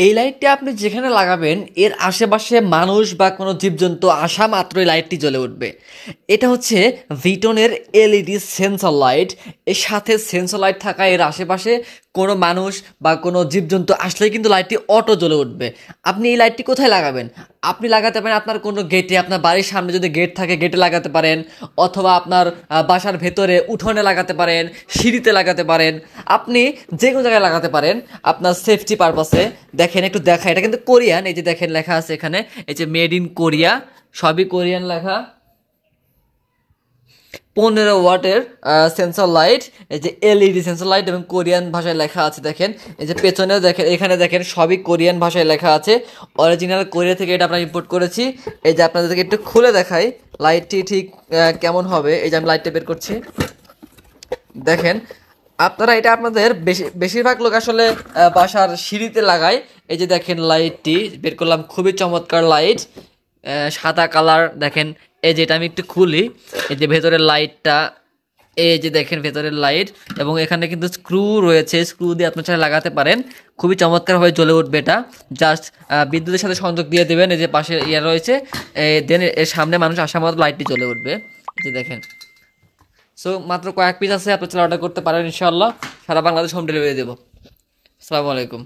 এই লাইটটি আপনি যেখানে লাগাবেন এর আশেপাশে মানুষ বা কোনো জীবজন্তু আসা মাত্রই লাইটটি জ্বলে উঠবে। এটা হচ্ছে ভিটনের এলইডি সেন্সর লাইট। এর সাথে সেন্সর লাইট থাকা এর আশেপাশে কোনো মানুষ বা কোনো জীবজন্তু আসলেই কিন্তু লাইটটি অটো জ্বলে উঠবে। আপনি এই লাইটটি কোথায় লাগাবেন? আপনি লাগাতে পারেন আপনার কোনো গেটে, আপনার বাড়ির সামনে যদি গেট থাকে গেটে লাগাতে পারেন, অথবা আপনার বাসার ভেতরে উঠোনে লাগাতে পারেন, সিঁড়িতে লাগাতে পারেন, আপনি যে কোনো জায়গায় লাগাতে পারেন আপনার সেফটি পারপাসে। দেখেন, একটু দেখা, এটা কিন্তু কোরিয়ান, এই যে দেখেন লেখা আছে এখানে, এই যে মেড ইন কোরিয়া, সবই কোরিয়ান লেখা। 15 ওয়াটের সেন্সর লাইট, এই যে এলইডি সেন্সর লাইট এবং কোরিয়ান ভাষায় লেখা আছে। দেখেন এই যে পেছনেও দেখেন, এখানে দেখেন সবই কোরিয়ান ভাষায় লেখা আছে। অরিজিনাল কোরিয়া থেকে এটা আমরা ইম্পোর্ট করেছি। এই যে আপনাদেরকে একটু খুলে দেখাই লাইটটি ঠিক কেমন হবে। এই যে আমি লাইটটা বের করছি, দেখেন আপনারা এটা আপনাদের বেশিরভাগ লোক আসলে বাসার সিঁড়িতে লাগায়। এই যে দেখেন লাইটটি বের করলাম, খুবই চমৎকার লাইট, সাদা কালার। দেখেন এই যে এটা আমি একটু খুলি, এই যে ভেতরের লাইটটা, এই যে দেখেন ভেতরের লাইট, এবং এখানে কিন্তু স্ক্রু রয়েছে, স্ক্রু দিয়ে আপনার চাইলে লাগাতে পারেন। খুবই চমৎকারভাবে জ্বলে উঠবে এটা। জাস্ট বিদ্যুতের সাথে সংযোগ দিয়ে দেবেন, এই যে পাশে ইয়ে রয়েছে, দেন এর সামনে মানুষ আসা মাত্র লাইটটি জ্বলে উঠবে। এই যে দেখেন। সো মাত্র কয়েক পিস আছে, আপনি চাইলে অর্ডার করতে পারেন ইনশাআল্লাহ। সারা বাংলাদেশ হোম ডেলিভারি দেবো। আসসালামু আলাইকুম।